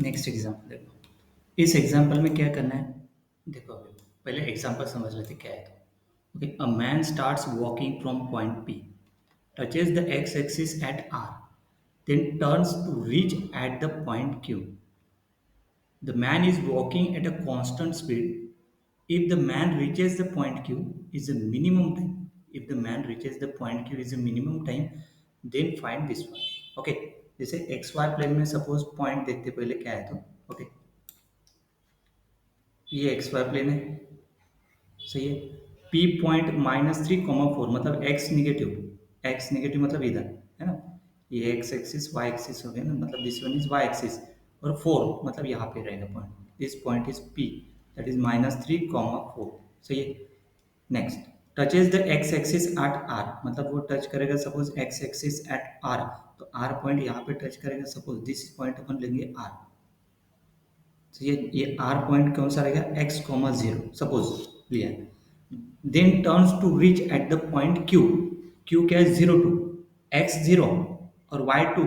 Next example देखो। इस example में क्या करना है, देखो अभी पहले एग्जाम्पल समझ लेते क्या है। तो okay, a man starts walking from point P, touches the X axis at R, then turns to reach at the point q. The man is walking at a constant speed. If the man reaches the point q is a minimum time. If the man reaches the point q is a minimum time, then find this one. Okay, जैसे x Y plane में suppose point देखते पहले क्या है, तो okay ये x Y plane है, सही है। पी पॉइंट -3, 4 मतलब एक्स नेगेटिव मतलब इधर है ना, ये एक्स एक्सिस वाई एक्सिस हो गया ना, मतलब this one is Y axis, और 4 मतलब यहाँ पे रहेगा point, this point is P, that is -3, 4, सही है। Next, touches the X axis at R, मतलब वो टच करेगा suppose X axis at R, तो आर पॉइंट यहाँ पे टच करेगा, सपोज दिस पॉइंट अपन लेंगे आर, तो ये आर पॉइंट कौन सा रहेगा, x, 0 सपोज लिया। Then turns to reach at the point Q, Q क्या है 0 2, x 0 और y 2,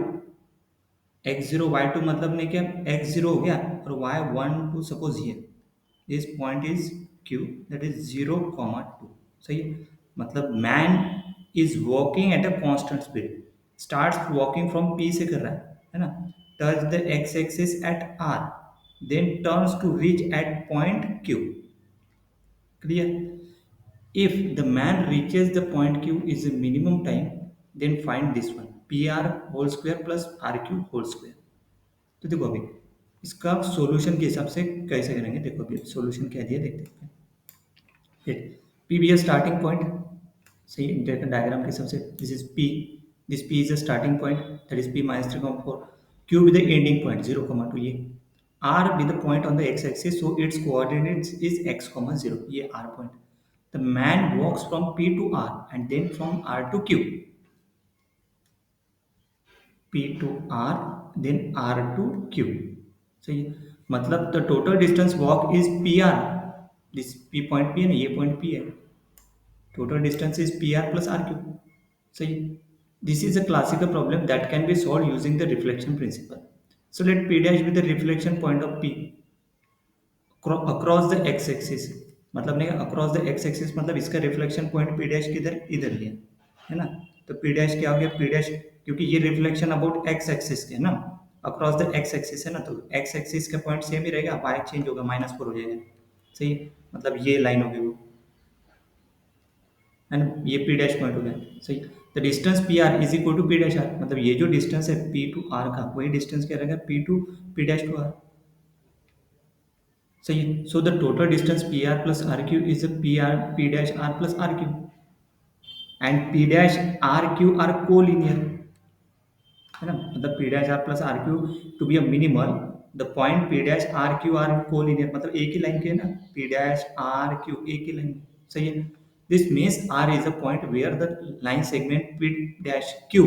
x 0 y 2 मतलब नहीं क्या, x 0 हो गया और y 1 2 सपोज ये this point is q, that is 0, 2, सही है। मतलब man is walking at a constant speed, starts walking from p से कर रहा है ना, touch the x axis at r, then turns to reach at point q. Clear? If the man reaches the point q is a minimum time, then find this one, pr whole square plus rq whole square. तो देखो अभी इसका solution के हिसाब से कैसे करेंगे, देखो अभी सॉल्यूशन क्या दिया देखते हैं। फिर पी बी स्टार्टिंग पॉइंट, सही है, डायग्राम के हिसाब से this is P, this P is a starting point, that is P -3, 4, Q with the ending point 0, 2, ये r with the point on the x axis, so its coordinates is x, 0, ये r point. The man walks from p to r and then from r to q, p to r then r to q, सही है। मतलब the total distance walk is pr, this p point p है ना, ये point p है, total distance is pr plus rq, सही है। This is a classical problem that can be solved using the reflection principle. So let p dash be the reflection point of p across the X axis, मतलब नहीं across the X axis मतलब इसका reflection point P dash किधर इधर लिया है ना, तो पी डैश क्या हो गया, पी डैश क्योंकि ये रिफ्लेक्शन अबाउट एक्स एक्सिस के है ना, अक्रॉस द एक्स एक्सिस है ना, तो एक्स एक्सिस का पॉइंट सेम ही रहेगा, वाई चेंज होगा -4 हो जाएगा, सही है। मतलब ये लाइन होगी वो है ना, ये पी डैश पॉइंट हो गया, सही। The distance P R is equal to P dash R, मतलब ये जो डिस्टेंस है पी टू आर का वही डिस्टेंस क्या रहेगा, P to P dash to R, सही है। So the total distance P R plus R Q is P R P dash R plus R Q, and P dash R Q R collinear, है ना, मतलब P dash R plus R Q to be a minimal, the point P dash R Q R collinear, मतलब एक ही line के है ना, P dash R Q एक ही line, सही है। This means R is a point where the line segment P dash Q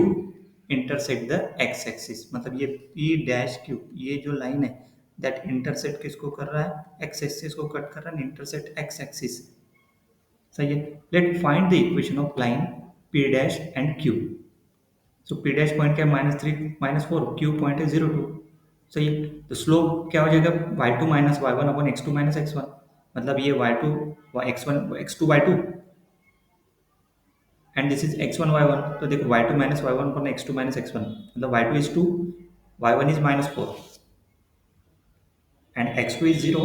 intersect the X axis, मतलब ये पी डैश क्यू ये जो लाइन है दैट इंटरसेक्ट किसको कर रहा है, एक्स एक्सिस को कट कर रहा है, इंटरसेक्ट एक्स एक्सिस, सही है। Let find the equation of line P dash and Q, so P dash point क्या है -3, -4, क्यू पॉइंट है 0 2, सही है। तो स्लोप क्या हो जाएगा, y2 माइनस y1 अपन x2 माइनस x1, मतलब ये y2 x1 x2 y2 and this is x1 y1, तो देखो y2 माइनस y1 अपन x2 माइनस x1, मतलब y2 is 2, y1 is -4 and x2 is 0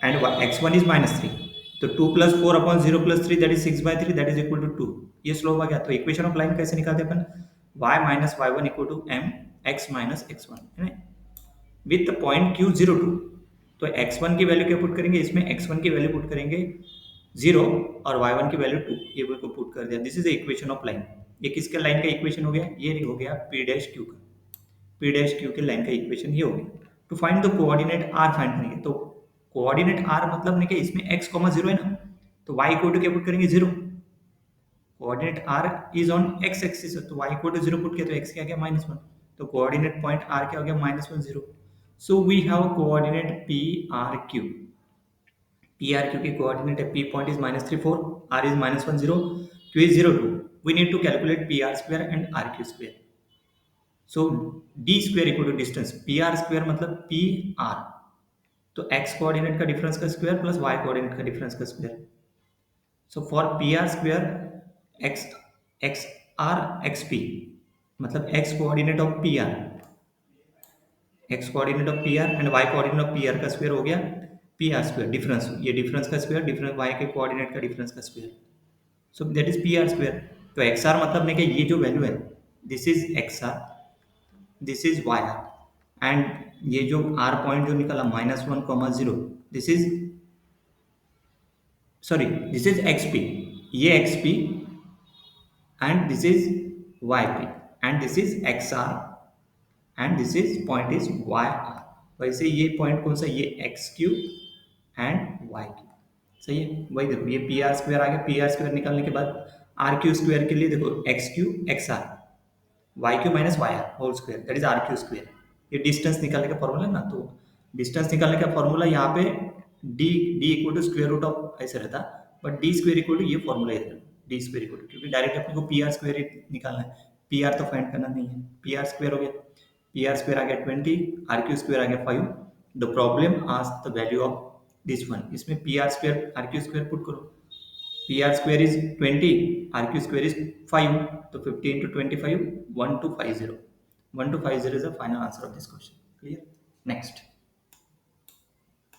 and x1 is -3, तो 2 plus 4 upon 0 plus 3 that is 6/3, that is equal to 2, ये slope आ गया। तो equation of line कैसे निकालते हैं अपन, y minus y1 equal to m x minus x1 है ना, विथ द पॉइंट q 0 2, तो x1 की वैल्यू क्या पुट करेंगे, इसमें x1 की वैल्यू पुट करेंगे 0 और y1 की वैल्यू 2, ये को पुट कर दिया, this is the equation of line. ये किसके लाइन का इक्वेशन हो गया, ये हो गया p डैश q का, p डैश q के लाइन का इक्वेशन ये हो गया। To find the coordinate r find करेंगे, तो कोऑर्डिनेट r मतलब नहीं कि इसमें x 0 है ना, तो y इक्वल टू क्या पुट करेंगे 0, coordinate r is on x axis, तो y इक्वल टू 0 पुट किया तो x क्या आ गया -1, तो कोऑर्डिनेट पॉइंट r क्या हो गया -1 0, so we have coordinate p r q, p r q की कोऑर्डिनेट है, p point is -3 4, r is -1 0, q is 0 2, we need to calculate p r square and r q square, so d square equal to distance P r square मतलब p r, तो x coordinate का difference का square plus y coordinate का difference का square. So for p r square x x r x p मतलब x coordinate of p r, x coordinate of p r and y coordinate of p r का square हो गया p r square difference, ये difference का square difference Y के coordinate का difference का square, so that is P r square. तो x r मतलब ने कि ये जो वैल्यू है this is x r, this is y r and ये जो आर पॉइंट जो निकला -1,0 this is sorry this is x p, ये x p and this is y p and this is x r and this is point is y r. वैसे ये point कौन सा, ये X Q and Y Q, सही है। वही देखो ये पी आर स्क्वायर आ गया, पी आर स्क्वायर निकालने के बाद आर क्यू स्क्वायर के लिए देखो X Q X R Y Q minus Y R whole square that is R Q square, ये डिस्टेंस निकालने का फॉर्मूला है ना। तो डिस्टेंस निकालने का फॉर्मूला यहाँ पे D D equal to square root of ऐसे रहता, but D square equal to ये फॉर्मूला है डी स्क्वायर इक्वल टू, क्योंकि डायरेक्ट अपने को पी आर स्क्वायर निकालना है, पी आर तो फाइंड करना नहीं है। पी आर स्क्वायर हो गया, पी आर स्क्वायर आ गया 20, आर क्यू स्क्वायर आ गया 5। The problem ask the value of this one, इसमें p r square r Q square put करो, p r square is 20, r Q square is 5, तो 50 into 25 1250, 1250 is the final answer of this question, clear। Next